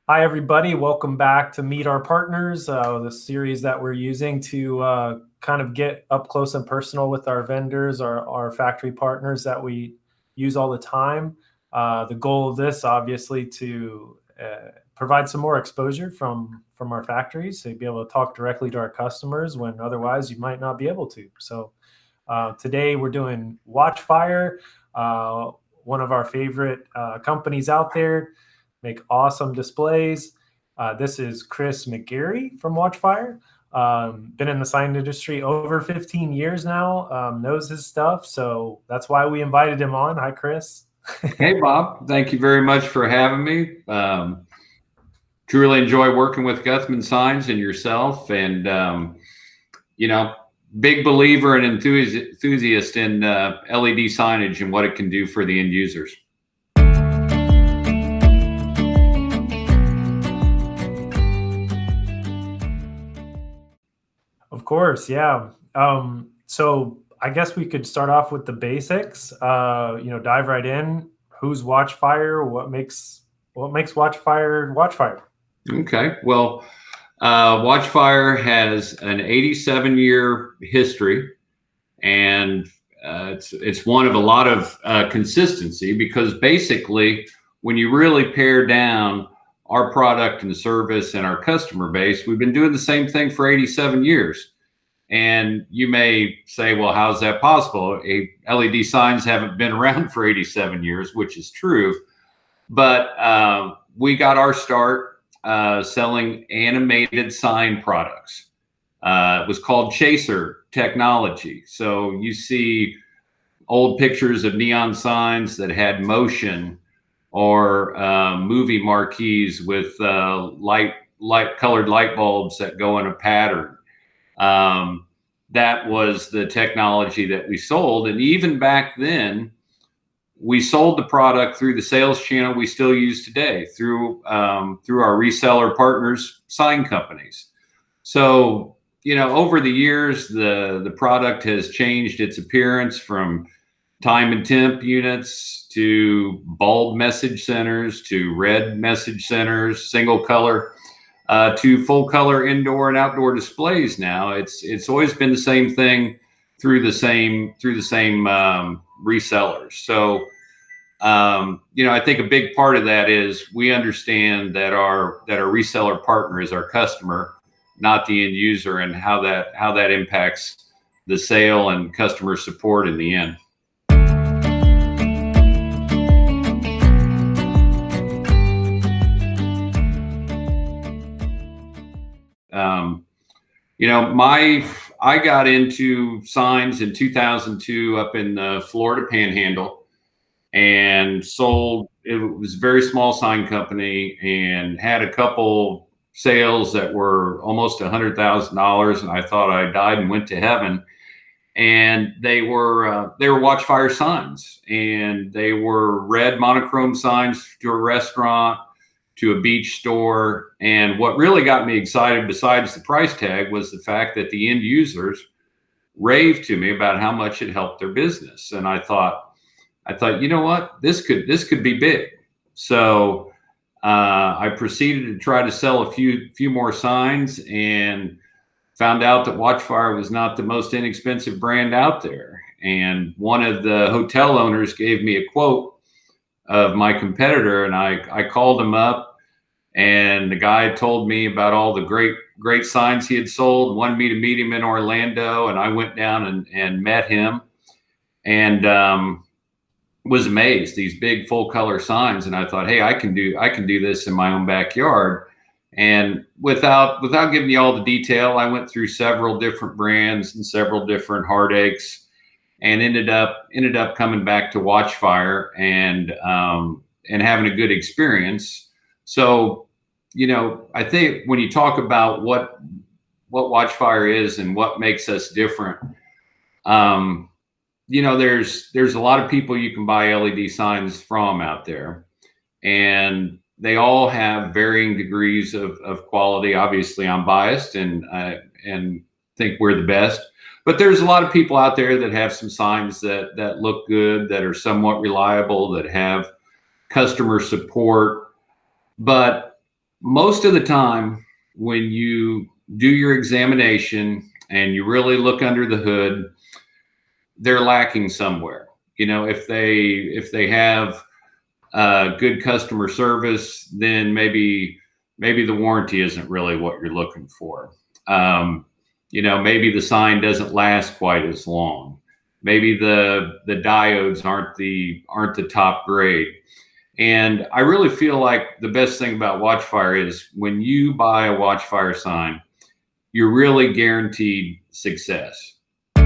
Hi, everybody. Welcome back to Meet Our Partners, the series that we're using to kind of get up close and personal with our vendors, our factory partners that we use all the time. The goal of this, obviously, to provide some more exposure from our factories, to be able to talk directly to our customers when otherwise you might not be able to. So today we're doing Watchfire, one of our favorite companies out there, make awesome displays. This is Chris McGarry from Watchfire. Been in the sign industry over 15 years now, knows his stuff. So that's why we invited him on. Hi, Chris. Hey, Bob. Thank you very much for having me. Truly enjoy working with Guthman Signs and yourself. And, big believer and enthusiast in LED signage and what it can do for the end users. Of course, yeah. So I guess we could start off with the basics. Dive right in. Who's Watchfire? What makes Watchfire Watchfire? Okay. Well, Watchfire has an 87-year history, and it's one of a lot of consistency, because basically when you really pare down our product and service and our customer base, we've been doing the same thing for 87 years. And you may say, well, how's that possible? LED signs haven't been around for 87 years, which is true. But we got our start selling animated sign products. It was called Chaser technology. So you see old pictures of neon signs that had motion, or movie marquees with light colored light bulbs that go in a pattern. That was the technology that we sold. And even back then, we sold the product through the sales channel we still use today, through our reseller partners, sign companies. So, over the years, the product has changed its appearance from time and temp units to bulb message centers, to red message centers, single color, to full color indoor and outdoor displays. Now it's always been the same thing through the same resellers. So I think a big part of that is we understand that our reseller partner is our customer, not the end user, and how that impacts the sale and customer support in the end. I got into signs in 2002 up in the Florida Panhandle, and sold. It was a very small sign company, and had a couple sales that were almost $100,000, and I thought I died and went to heaven. And they were Watchfire signs, and they were red monochrome signs to a restaurant, to a beach store. And what really got me excited, besides the price tag, was the fact that the end users raved to me about how much it helped their business. And I thought, you know what, this could be big. So I proceeded to try to sell a few more signs, and found out that Watchfire was not the most inexpensive brand out there. And one of the hotel owners gave me a quote of my competitor, and I called him up, and the guy told me about all the great signs he had sold, wanted me to meet him in Orlando. And I went down and met him, and was amazed. These big full color signs. And I thought, hey, I can do this in my own backyard. And without giving you all the detail, I went through several different brands and several different heartaches, and ended up coming back to Watchfire and having a good experience. So, I think when you talk about what Watchfire is and what makes us different, there's a lot of people you can buy LED signs from out there, and they all have varying degrees of quality. Obviously, I'm biased and think we're the best. But there's a lot of people out there that have some signs that look good, that are somewhat reliable, that have customer support. But most of the time when you do your examination and you really look under the hood, they're lacking somewhere. You know, if they have good customer service, then maybe the warranty isn't really what you're looking for. You know, maybe the sign doesn't last quite as long. Maybe the diodes aren't the top grade. And I really feel like the best thing about Watchfire is when you buy a Watchfire sign, you're really guaranteed success. If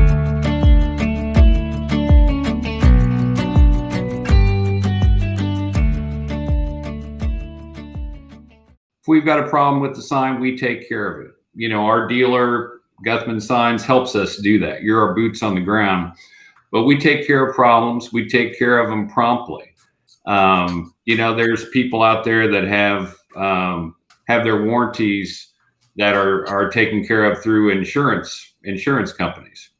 we've got a problem with the sign, we take care of it. You know, our dealer, Guthman Signs, helps us do that. You're our boots on the ground, but we take care of problems. We take care of them promptly. You know, there's people out there that have their warranties that are taken care of through insurance companies.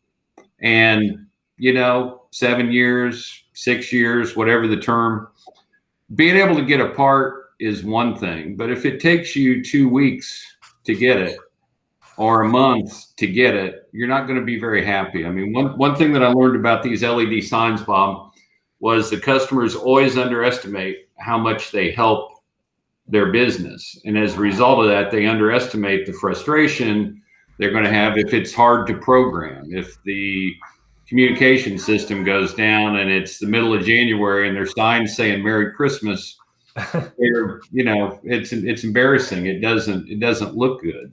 And, you know, 7 years, 6 years, whatever the term, being able to get a part is one thing. But if it takes you 2 weeks to get it or a month to get it, you're not going to be very happy. I mean, one thing that I learned about these LED signs, Bob, was the customers always underestimate how much they help their business. And as a result of that, they underestimate the frustration they're going to have if it's hard to program, if the communication system goes down and it's the middle of January and their signs saying Merry Christmas. You know, it's embarrassing. It doesn't look good.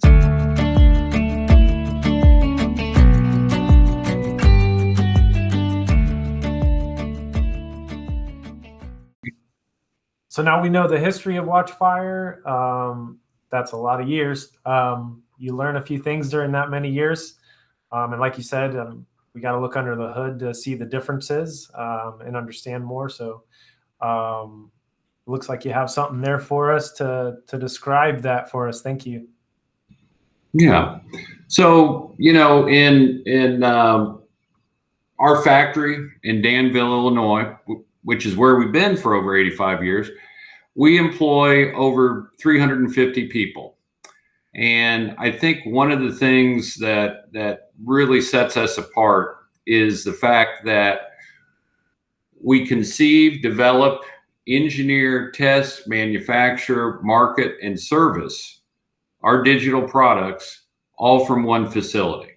So now we know the history of Watchfire. That's a lot of years. You learn a few things during that many years. And like you said, we got to look under the hood to see the differences and understand more. So looks like you have something there for us to describe that for us. Thank you. Yeah. So, you know, in our factory in Danville, Illinois, which is where we've been for over 85 years, we employ over 350 people. And I think one of the things that really sets us apart is the fact that we conceive, develop, engineer, test, manufacture, market, and service our digital products all from one facility.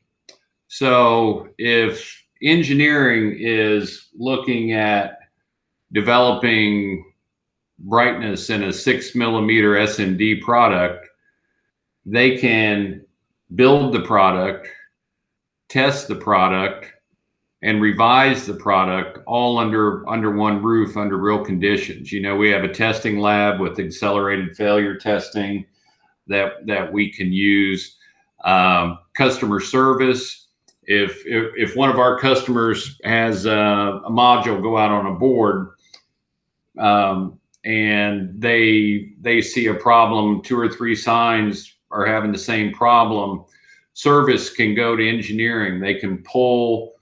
So if engineering is looking at developing brightness in a 6 millimeter SMD product, they can build the product, test the product, and revise the product all under one roof under real conditions. You know, we have a testing lab with accelerated failure testing that we can use. Customer service. If one of our customers has a module go out on a board, and they see a problem, 2 or 3 signs are having the same problem, service can go to engineering. They can pull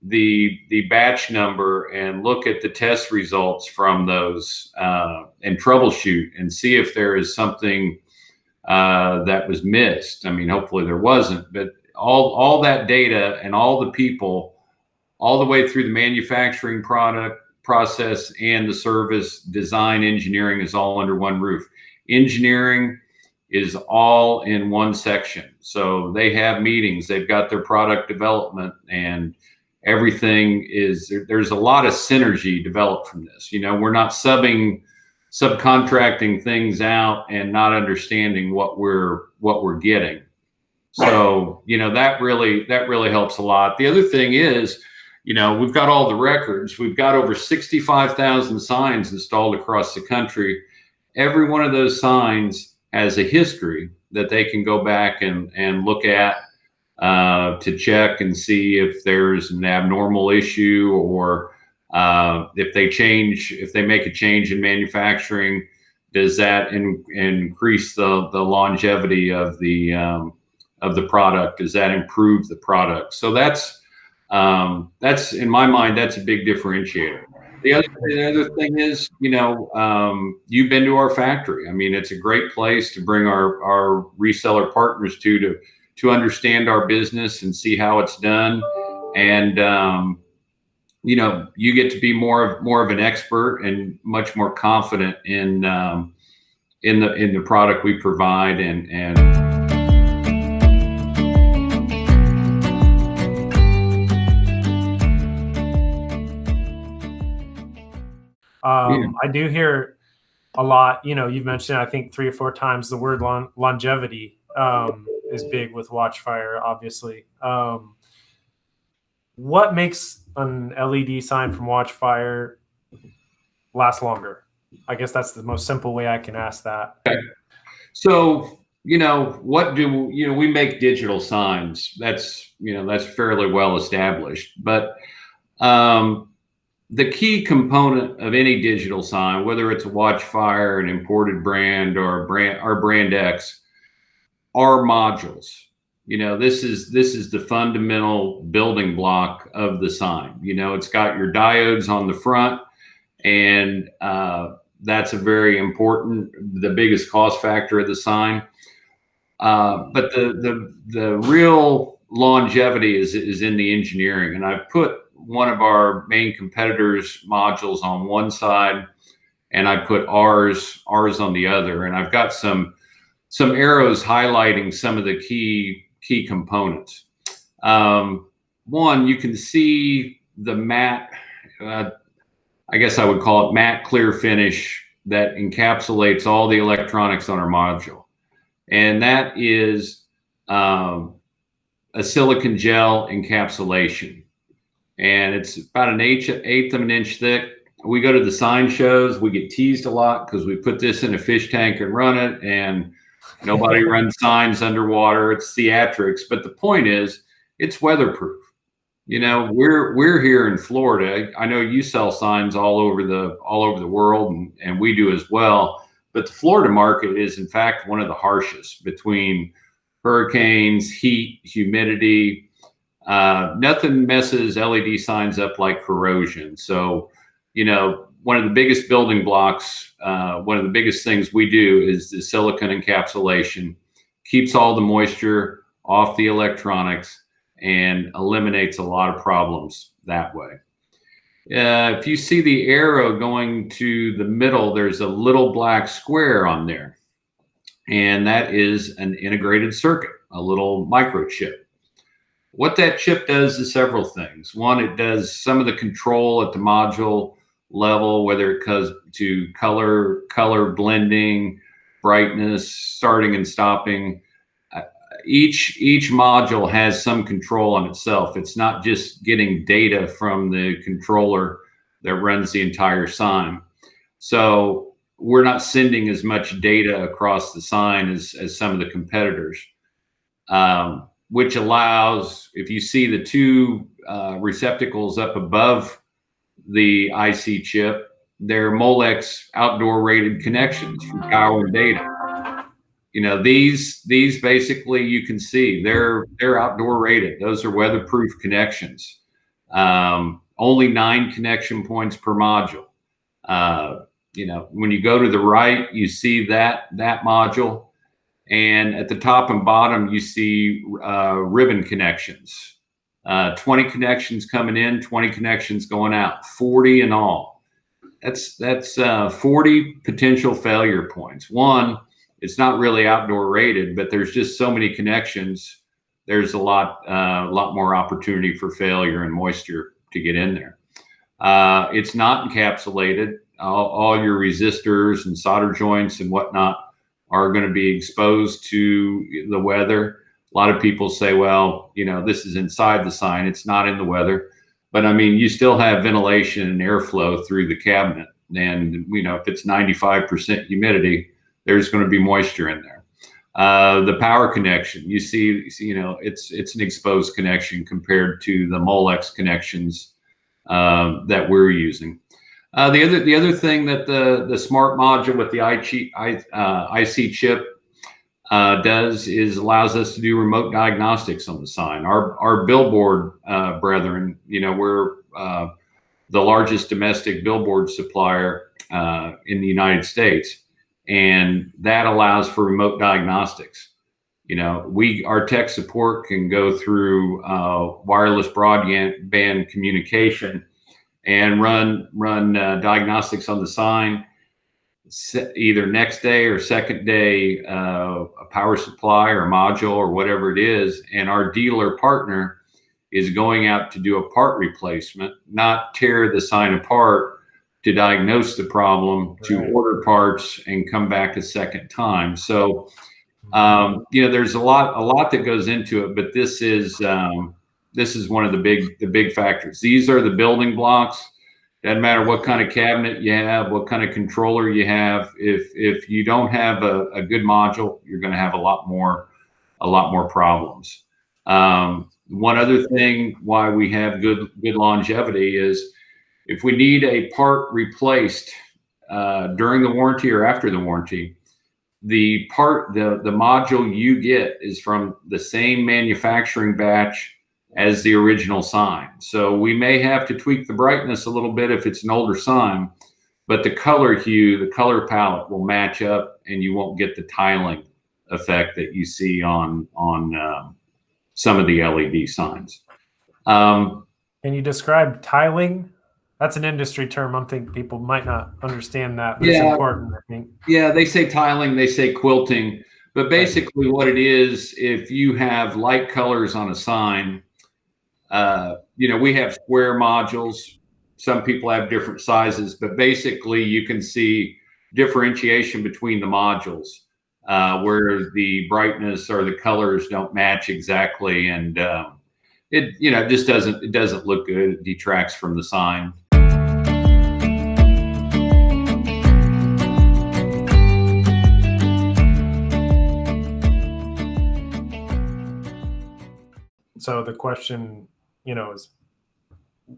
the batch number and look at the test results from those and troubleshoot and see if there is something that was missed. I mean, hopefully there wasn't, but all that data and all the people, all the way through the manufacturing process and the service, design, engineering is all under one roof. Engineering is all in one section. So they have meetings, they've got their product development, and everything is, there's a lot of synergy developed from this. You know, we're not subcontracting things out and not understanding what we're getting. So, you know, that really helps a lot. The other thing is, you know, we've got all the records. We've got over 65,000 signs installed across the country. Every one of those signs has a history that they can go back and look at to check and see if there's an abnormal issue, or if they make a change in manufacturing, does that increase the longevity of the product? Does that improve the product? So that's in my mind, that's a big differentiator. The other thing is, you've been to our factory. I mean, it's a great place to bring our reseller partners to understand our business and see how it's done. And, you get to be more of an expert and much more confident in the product we provide. I do hear a lot, you've mentioned, I think 3 or 4 times, the word longevity is big with Watchfire, obviously. What makes an LED sign from Watchfire last longer? I guess that's the most simple way I can ask that. Okay. So, we make digital signs. That's fairly well established. But the key component of any digital sign, whether it's a Watchfire, an imported brand, or our brand X, are modules. This is the fundamental building block of the sign. It's got your diodes on the front, and that's a very important, the biggest cost factor of the sign. But the real longevity is in the engineering, and I've put one of our main competitors' modules on one side, and I put ours on the other, and I've got some arrows highlighting some of the key components. One, you can see the matte, I guess I would call it matte clear finish that encapsulates all the electronics on our module, and that is a silicon gel encapsulation. And it's about an eighth of an inch thick. We go to the sign shows, we get teased a lot because we put this in a fish tank and run it, and nobody runs signs underwater. It's theatrics, but the point is, it's weatherproof. We're here in Florida. I know you sell signs all over the world, and we do as well. But the Florida market is, in fact, one of the harshest between hurricanes, heat, humidity. Nothing messes LED signs up like corrosion. So, one of the biggest building blocks, one of the biggest things we do is the silicon encapsulation, keeps all the moisture off the electronics and eliminates a lot of problems that way. If you see the arrow going to the middle, there's a little black square on there, and that is an integrated circuit, a little microchip. What that chip does is several things. One, it does some of the control at the module level, whether it comes to color blending, brightness, starting and stopping. Each module has some control on itself. It's not just getting data from the controller that runs the entire sign. So we're not sending as much data across the sign as some of the competitors. Which allows, if you see the two receptacles up above the IC chip, they're Molex outdoor rated connections for power and data. These basically, you can see they're outdoor rated. Those are weatherproof connections. Only 9 connection points per module. When you go to the right, you see that module. And at the top and bottom, you see ribbon connections, 20 connections coming in, 20 connections going out, 40 in all. That's 40 potential failure points. One, it's not really outdoor rated, but there's just so many connections. There's a lot more opportunity for failure and moisture to get in there. It's not encapsulated. All your resistors and solder joints and whatnot are going to be exposed to the weather. A lot of people say, well, this is inside the sign. It's not in the weather. But I mean, you still have ventilation and airflow through the cabinet. And, if it's 95% humidity, there's going to be moisture in there. The power connection, you see, it's an exposed connection compared to the Molex connections that we're using. The other thing that the smart module with the IC chip does is allows us to do remote diagnostics on the sign. Our billboard brethren, the largest domestic billboard supplier in the United States, and that allows for remote diagnostics. You know, our tech support can go through wireless broadband communication and run diagnostics on the sign, either next day or second day, a power supply or module or whatever it is. And our dealer partner is going out to do a part replacement, not tear the sign apart, to diagnose the problem, to order parts and come back a second time. So, you know, there's a lot that goes into it, but this is one of the big factors. These are the building blocks. Doesn't matter what kind of cabinet you have, what kind of controller you have. If you don't have a good module, you're going to have a lot more problems. One other thing why we have good longevity is if we need a part replaced during the warranty or after the warranty, the module you get is from the same manufacturing batch as the original sign. So we may have to tweak the brightness a little bit if it's an older sign, but the color hue, the color palette will match up, and you won't get the tiling effect that you see on some of the LED signs. Can you describe tiling? That's an industry term. I think people might not understand that, but it's important, I think. Yeah, they say tiling, they say quilting, but basically what it is, if you have light colors on a sign, you know, we have square modules. Some people have different sizes, but basically you can see differentiation between the modules where the brightness or the colors don't match exactly, and it just doesn't look good. It detracts from the sign. So the question, you know, is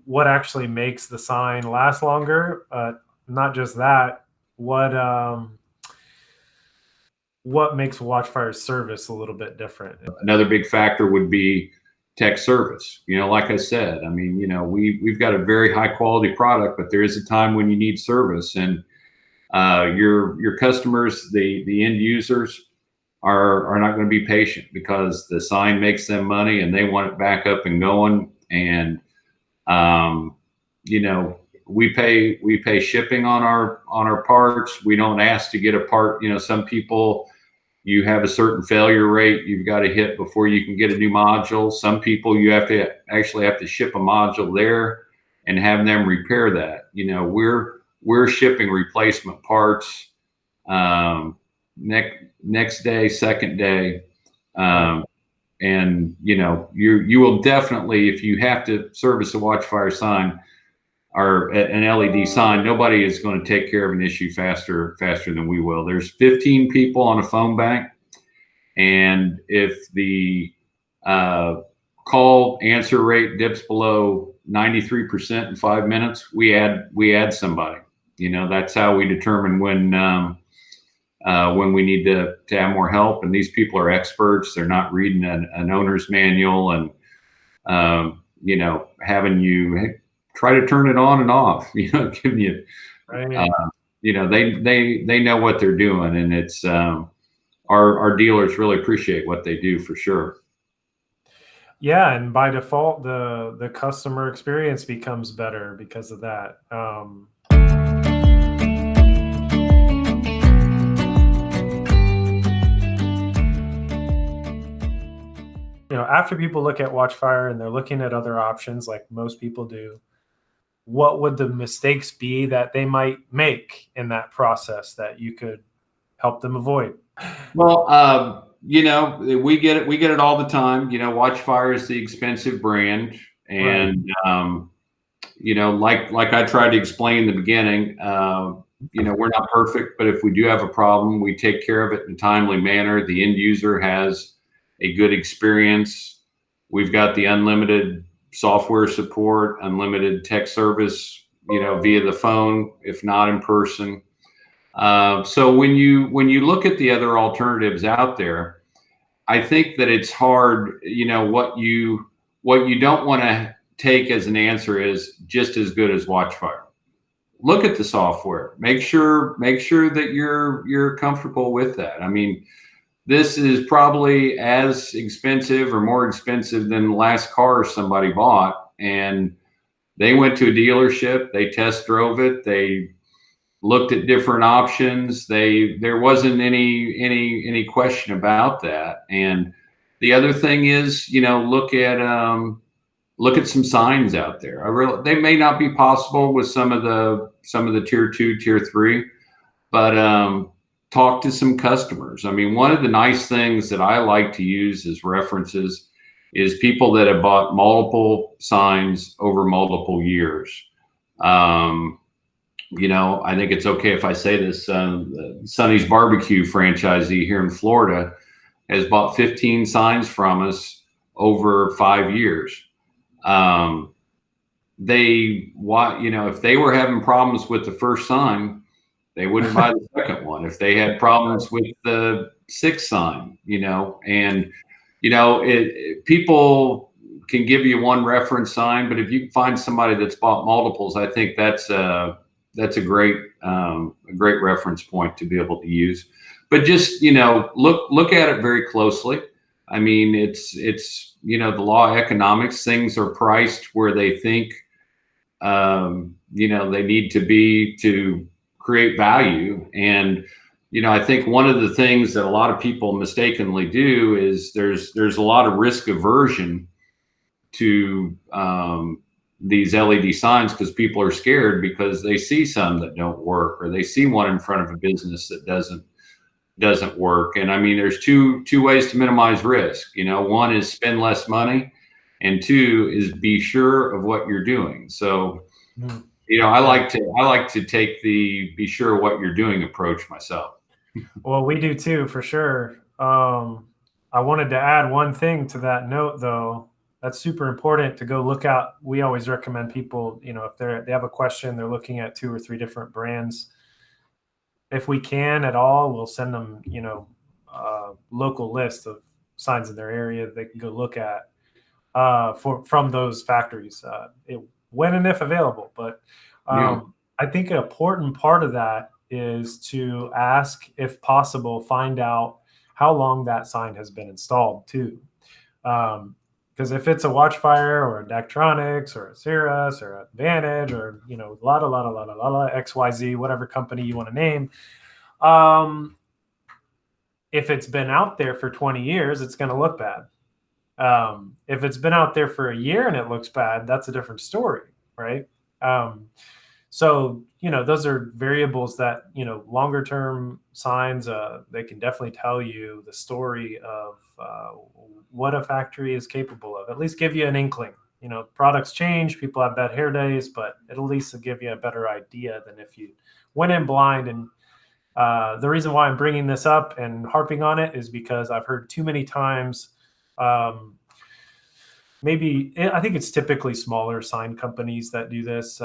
what actually makes the sign last longer? Not just that, what makes Watchfire's service a little bit different? Another big factor would be tech service. You know, like I said, I mean, you know, we've got a very high quality product, but there is a time when you need service, and your customers, the end users, are not going to be patient because the sign makes them money and they want it back up and going. And you know, we pay shipping on our parts. We don't ask to get a part. You know, some people, you have a certain failure rate you've got to hit before you can get a new module. Some people, you actually have to ship a module there and have them repair that. You know, we're shipping replacement parts next day, second day, and you know, you will definitely, if you have to service a Watchfire sign or an LED sign, nobody is going to take care of an issue faster than we will. There's 15 people on a phone bank, and if the call answer rate dips below 93% in 5 minutes, we add somebody. You know, that's how we determine when we need to have more help. And these people are experts. They're not reading an owner's manual and you know, having you try to turn it on and off. You know, giving you, you know, they know what they're doing, and it's our dealers really appreciate what they do for sure. Yeah, and by default, the customer experience becomes better because of that. You know, after people look at Watchfire and they're looking at other options like most people do, what would the mistakes be that they might make in that process that you could help them avoid? Well, you know, we get it all the time. You know, Watchfire is the expensive brand, and you know, like I tried to explain in the beginning, you know, we're not perfect, but if we do have a problem, we take care of it in a timely manner. The end user has a good experience. We've got the unlimited software support, unlimited tech service, you know, via the phone, if not in person. So when you look at the other alternatives out there, I think that it's hard. You know, what you don't want to take as an answer is just as good as Watchfire. Look at the software. Make sure that you're comfortable with that. I mean, this is probably as expensive or more expensive than the last car somebody bought, and they went to a dealership, they test drove it, they looked at different options. There wasn't any question about that. And the other thing is, look at some signs out there. They may not be possible with some of the tier 2, tier 3, but talk to some customers. I mean, one of the nice things that I like to use as references is people that have bought multiple signs over multiple years. I think it's okay if I say this. Sonny's Barbecue franchisee here in Florida has bought 15 signs from us over 5 years. If they were having problems with the first sign, they wouldn't buy the second one. If they had problems with the sixth sign, people can give you one reference sign, but if you can find somebody that's bought multiples, I think that's a great reference point to be able to use. But just look at it very closely. I mean, it's the law of economics. Things are priced where they think they need to be to create value. And I think one of the things that a lot of people mistakenly do is there's a lot of risk aversion to these LED signs, because people are scared because they see some that don't work, or they see one in front of a business that doesn't work. And I mean, there's two ways to minimize risk. One is spend less money, and two is be sure of what you're doing. So, I like to take the be sure what you're doing approach myself. Well, we do too, for sure. I wanted to add one thing to that note, though. That's super important to go look out. We always recommend people, if they have a question, they're looking at 2 or 3 different brands. If we can at all, we'll send them, a local list of signs in their area that they can go look at from those factories, when and if available. But I think an important part of that is to ask, if possible, find out how long that sign has been installed too. Because if it's a Watchfire or a Daktronics or a Cirrus or a Vantage or a lot of XYZ, whatever company you want to name, if it's been out there for 20 years, it's going to look bad. If it's been out there for a year and it looks bad, that's a different story, right? So those are variables that longer term signs, they can definitely tell you the story of what a factory is capable of. At least give you an inkling. Products change, people have bad hair days, but it'll at least give you a better idea than if you went in blind. And the reason why I'm bringing this up and harping on it is because I've heard too many times. I think it's typically smaller sign companies that do this,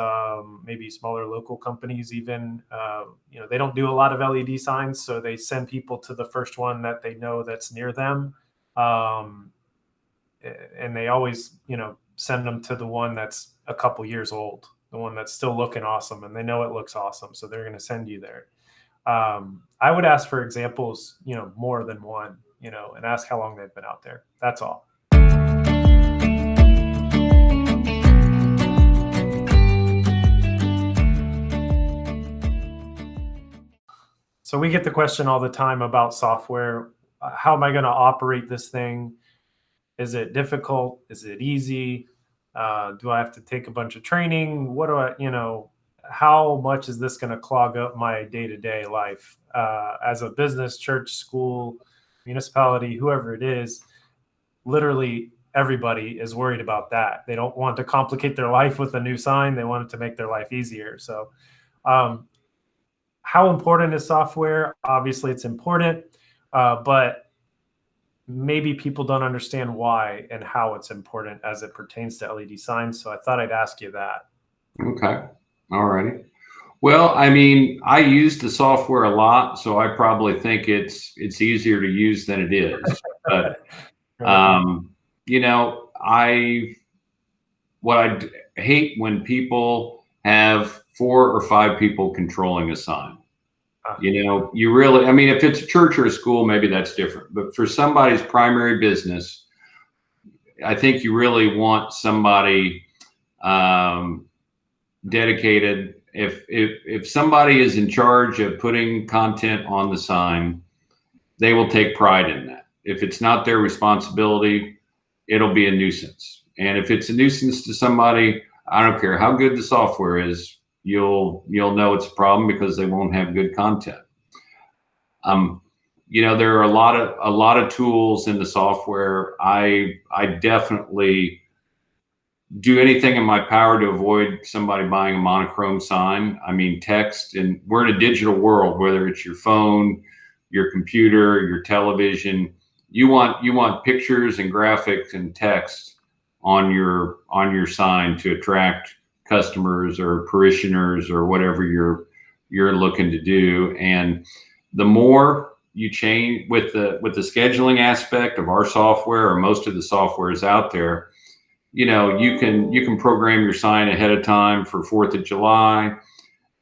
maybe smaller local companies even. They don't do a lot of LED signs, so they send people to the first one that they know that's near them. And they always, send them to the one that's a couple years old, the one that's still looking awesome, and they know it looks awesome, so they're going to send you there. I would ask for examples, more than one, and ask how long they've been out there. That's all. So we get the question all the time about software. How am I going to operate this thing? Is it difficult? Is it easy? Do I have to take a bunch of training? What do I, how much is this going to clog up my day-to-day life? As a business, church, school, municipality, whoever it is, literally everybody is worried about that. They don't want to complicate their life with a new sign. They want it to make their life easier. So, how important is software? Obviously, it's important, but maybe people don't understand why and how it's important as it pertains to LED signs. So I thought I'd ask you that. Okay. All righty. Well, I mean, I use the software a lot, so I probably think it's easier to use than it is. But, what I hate when people have 4 or 5 people controlling a sign. You know, you really, I mean, if it's a church or a school, maybe that's different. But for somebody's primary business, I think you really want somebody dedicated. If somebody is in charge of putting content on the sign, they will take pride in that. If it's not their responsibility, it'll be a nuisance. And if it's a nuisance to somebody, I don't care how good the software is, you'll know it's a problem because they won't have good content. You know, there are a lot of tools in the software. I definitely do anything in my power to avoid somebody buying a monochrome sign. I mean, text, and we're in a digital world, whether it's your phone, your computer, your television, you want pictures and graphics and text on your sign to attract customers or parishioners or whatever you're looking to do. And the more you change with the scheduling aspect of our software, or most of the software is out there, you know, you can program your sign ahead of time for 4th of July,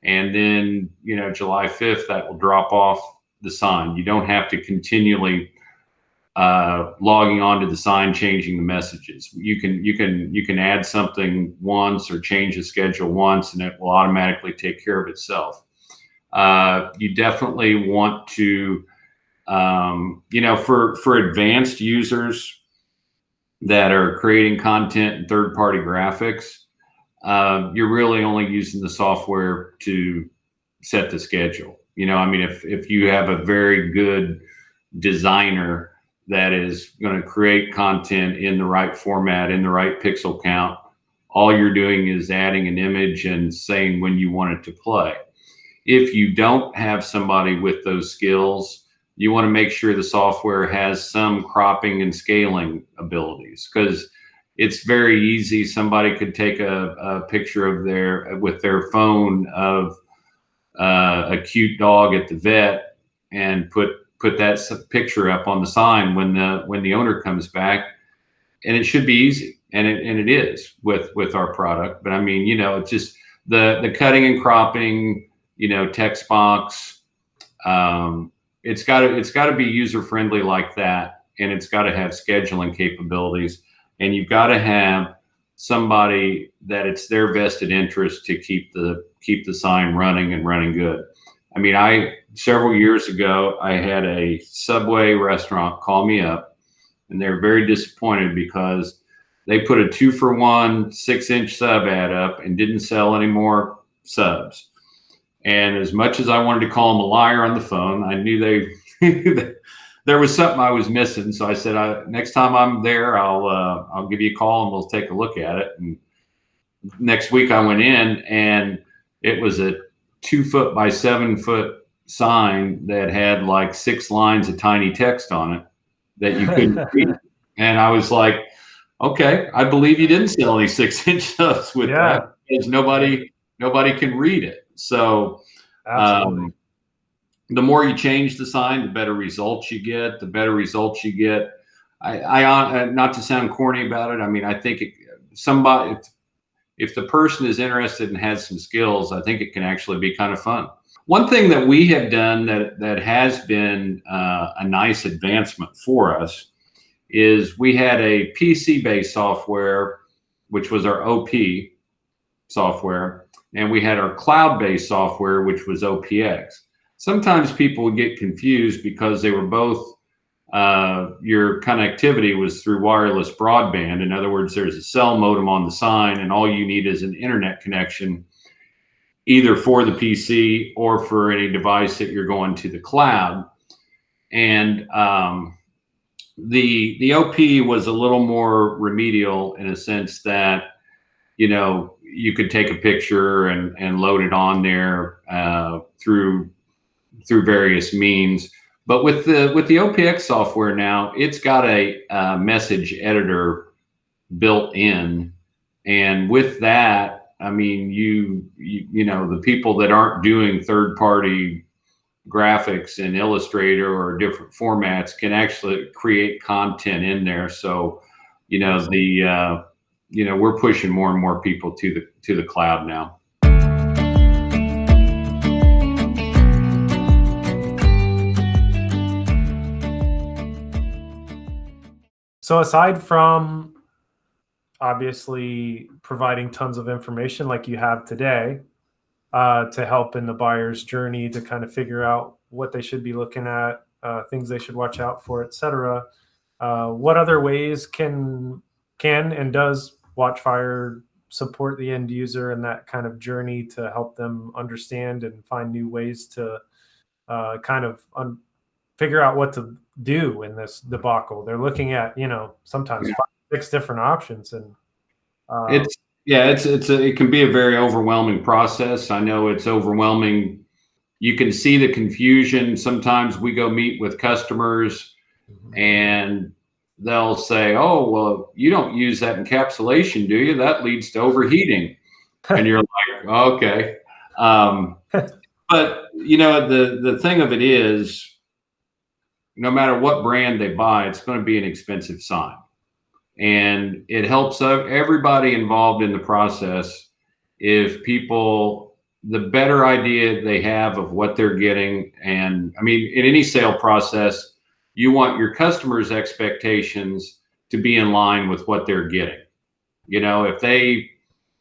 and then, you know, July 5th, that will drop off the sign. You don't have to continually logging onto the sign, changing the messages. You can add something once or change the schedule once, and it will automatically take care of itself. You definitely want to, you know, for advanced users that are creating content and third-party graphics, you're really only using the software to set the schedule. You know, I mean, if you have a very good designer that is going to create content in the right format, in the right pixel count, all you're doing is adding an image and saying when you want it to play. If you don't have somebody with those skills, you want to make sure the software has some cropping and scaling abilities, because it's very easy. Somebody could take a picture of with their phone of a cute dog at the vet and put that picture up on the sign when the owner comes back, and it should be easy, and it is with our product. But I mean, you know, it's just the cutting and cropping, you know, text box. It's got to be user friendly like that, and it's got to have scheduling capabilities, and you've got to have somebody that it's their vested interest to keep the sign running and running good. I mean, several years ago, I had a Subway restaurant call me up, and they were very disappointed because they put a 2-for-1 6-inch sub ad up and didn't sell any more subs. And as much as I wanted to call them a liar on the phone, I knew there was something I was missing. So I said, next time I'm there, I'll give you a call and we'll take a look at it. And next week I went in, and it was a 2-foot by 7-foot sign that had like 6 lines of tiny text on it that you couldn't read. And I was like, okay, I believe you didn't sell any 6-inch subs with that, because nobody can read it. So the more you change the sign, the better results you get. The better results you get. I not to sound corny about it, I mean, I think if the person is interested and has some skills, I think it can actually be kind of fun. One thing that we have done that has been a nice advancement for us is we had a PC-based software, which was our OP software, and we had our cloud-based software, which was OPX. Sometimes people would get confused because they were both, your connectivity was through wireless broadband. In other words, there's a cell modem on the sign, and all you need is an internet connection, either for the PC or for any device that you're going to the cloud. And the OP was a little more remedial in a sense that, you know, you could take a picture and load it on there through various means. But with the OPX software now, it's got a message editor built in, and with that, I mean, you know, the people that aren't doing third-party graphics in Illustrator or different formats can actually create content in there. So, you know, we're pushing more and more people to the cloud now. So aside from obviously providing tons of information like you have today, to help in the buyer's journey to kind of figure out what they should be looking at, things they should watch out for, etc. What other ways can and does Watchfire support the end user in that kind of journey to help them understand and find new ways to kind of figure out what to do in this debacle? They're looking at, sometimes 5, 6 different options, and it can be a very overwhelming process. I know it's overwhelming. You can see the confusion. Sometimes we go meet with customers and they'll say, "Oh, well, you don't use that encapsulation, do you? That leads to overheating." And you're like, "Okay." But the thing of it is, no matter what brand they buy, it's going to be an expensive sign. And it helps everybody involved in the process if the better idea they have of what they're getting. And I mean, in any sale process, you want your customers' expectations to be in line with what they're getting. If they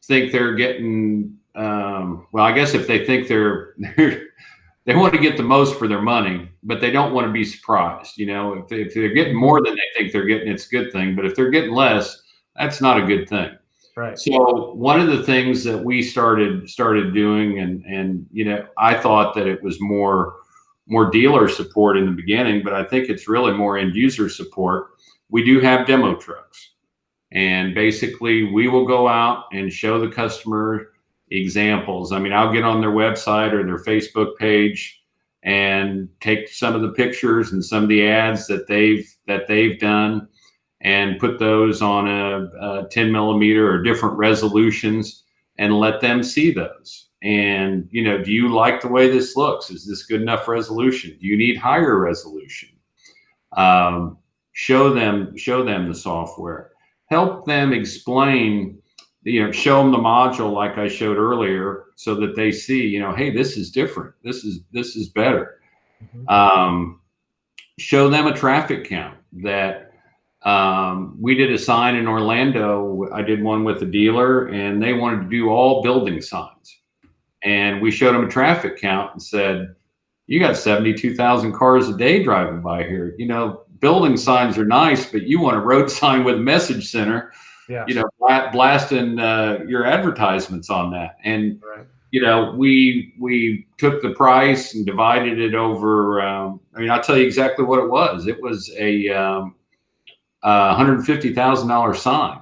think they're getting, I guess if they think they want to get the most for their money, but they don't want to be surprised. If they're getting more than they think they're getting, it's a good thing. But if they're getting less, that's not a good thing. Right. So one of the things that we started doing, and I thought that it was more dealer support in the beginning, but I think it's really more end user support. We do have demo trucks, and basically we will go out and show the customer examples. I mean, I'll get on their website or their Facebook page and take some of the pictures and some of the ads that they've done and put those on a 10 millimeter or different resolutions and let them see those. And, do you like the way this looks? Is this good enough resolution? Do you need higher resolution? Show them the software, help them explain, show them the module like I showed earlier, so that they see, hey, this is different. This is better. Show them a traffic count that we did a sign in Orlando. I did one with a dealer and they wanted to do all building signs. And we showed them a traffic count and said, you got 72,000 cars a day driving by here. Building signs are nice, but you want a road sign with a message center. Yeah. Blasting your advertisements on that. And, right. We took the price and divided it over. I'll tell you exactly what it was. It was a $150,000 sign.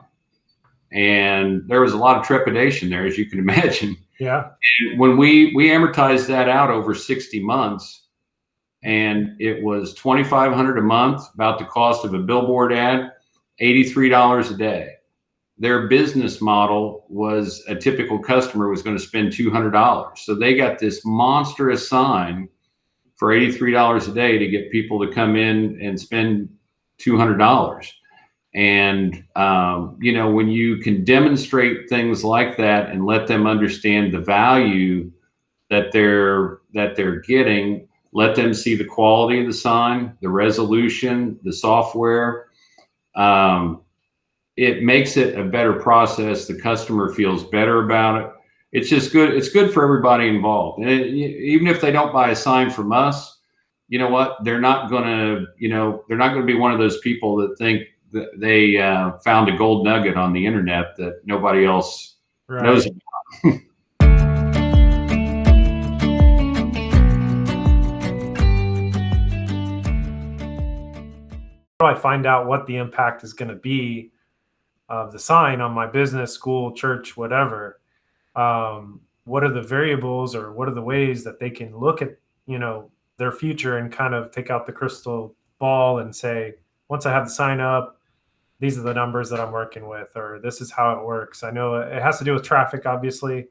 And there was a lot of trepidation there, as you can imagine. Yeah. And when we amortized that out over 60 months, and it was $2,500 a month, about the cost of a billboard ad, $83 a day. Their business model was a typical customer was going to spend $200. So they got this monstrous sign for $83 a day to get people to come in and spend $200. And, when you can demonstrate things like that and let them understand the value that they're getting, let them see the quality of the sign, the resolution, the software, it makes it a better process. The customer feels better about it. It's just good. It's good for everybody involved. And even if they don't buy a sign from us, you know what? They're not going to be one of those people that think that they found a gold nugget on the internet that nobody else knows about. How do I find out what the impact is going to be of the sign on my business, school, church, whatever? What are the variables, or what are the ways that they can look at, their future and kind of take out the crystal ball and say, once I have the sign up, these are the numbers that I'm working with, or this is how it works. I know it has to do with traffic, obviously,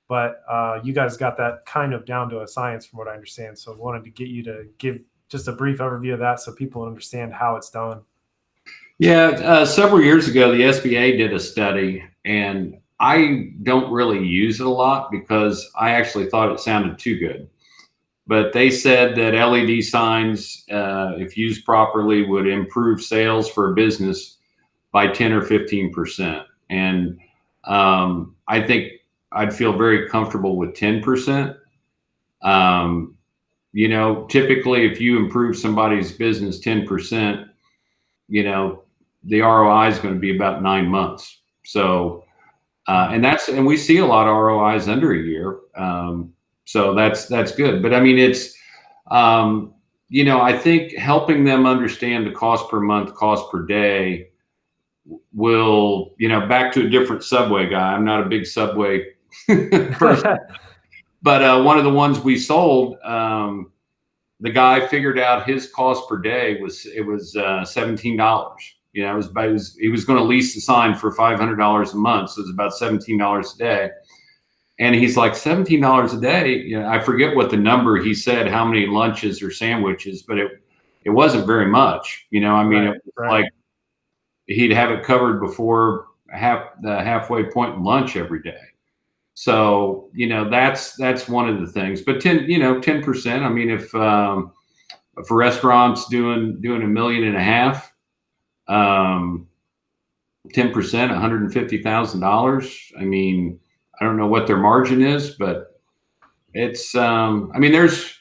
but you guys got that kind of down to a science from what I understand. So I wanted to get you to give just a brief overview of that so people understand how it's done. Yeah, several years ago, the SBA did a study, and I don't really use it a lot because I actually thought it sounded too good. But they said that LED signs, if used properly, would improve sales for a business by 10 or 15%. And I think I'd feel very comfortable with 10%. Um, typically, if you improve somebody's business 10%, the ROI is going to be about 9 months. So, and we see a lot of ROIs under a year. So that's good. But I mean, it's, I think helping them understand the cost per month, cost per day will, back to a different Subway guy. I'm not a big Subway person, but one of the ones we sold, the guy figured out his cost per day was $17. He was going to lease the sign for $500 a month, so it's about $17 a day. And he's like, $17 a day. I forget what the number he said, how many lunches or sandwiches, but it wasn't very much. It was like he'd have it covered before the halfway point in lunch every day. So, that's one of the things. But 10%. I mean, if a restaurant's doing $1.5 million, 10%, $150,000. I mean, I don't know what their margin is, but it's. I mean, there's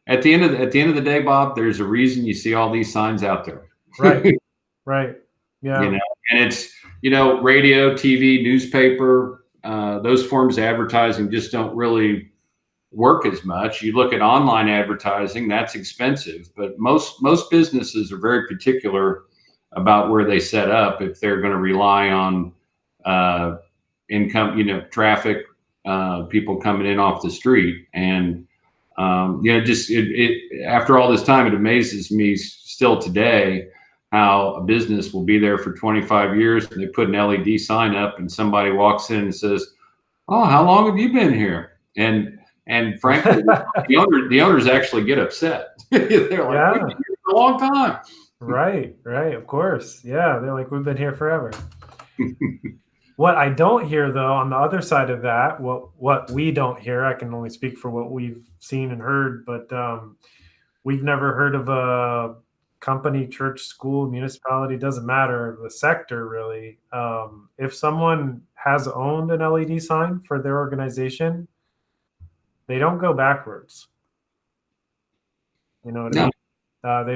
at the end of the day, Bob. There's a reason you see all these signs out there. Right. Right. Yeah. And it's radio, TV, newspaper. Those forms of advertising just don't really work as much. You look at online advertising, that's expensive, but most businesses are very particular about where they set up if they're going to rely on income, traffic, people coming in off the street. And just after all this time, it amazes me still today how a business will be there for 25 years and they put an LED sign up and somebody walks in and says, "Oh, how long have you been here?" And frankly, the owners actually get upset. They're like, "We've been here for a long time." Right. Of course. Yeah. They're like, "We've been here forever." What I don't hear, though, on the other side of that, what we don't hear, I can only speak for what we've seen and heard, but we've never heard of a company, church, school, municipality, doesn't matter, the sector really. If someone has owned an LED sign for their organization, they don't go backwards. You know what I mean? They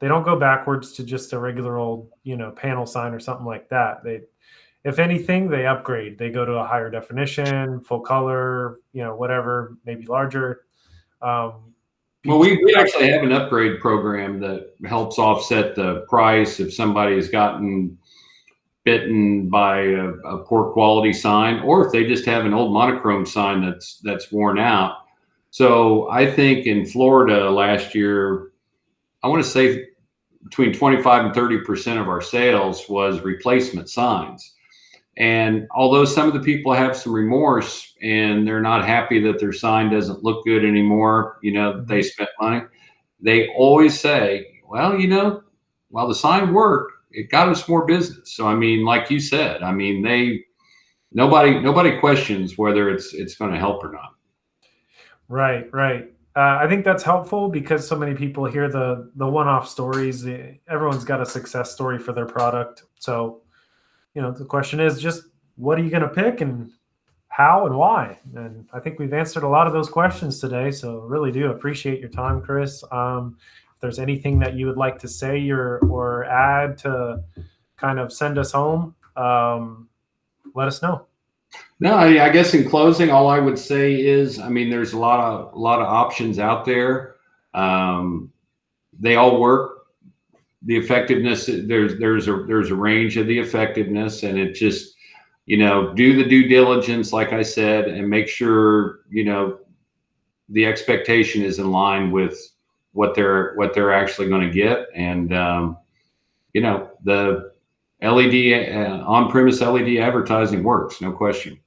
don't go backwards to just a regular old, panel sign or something like that. If anything, they upgrade. They go to a higher definition, full color, whatever, maybe larger. Well, we actually have an upgrade program that helps offset the price if somebody has gotten bitten by a poor quality sign, or if they just have an old monochrome sign that's worn out. So I think in Florida last year, I want to say between 25 and 30% of our sales was replacement signs. And although some of the people have some remorse and they're not happy that their sign doesn't look good anymore, they spent money, they always say, well, while the sign worked, it got us more business. So, I mean, like you said, I mean, nobody questions whether it's going to help or not. Right. I think that's helpful because so many people hear the one-off stories. Everyone's got a success story for their product. So, the question is just, what are you going to pick and how and why? And I think we've answered a lot of those questions today. So really do appreciate your time, Chris. If there's anything that you would like to say or add to kind of send us home, let us know. No, I guess in closing, all I would say is, I mean, there's a lot of options out there. They all work. The effectiveness, there's a range of the effectiveness, and it just, do the due diligence, like I said, and make sure, the expectation is in line with what they're actually going to get. And, the LED, on-premise LED advertising works, no question.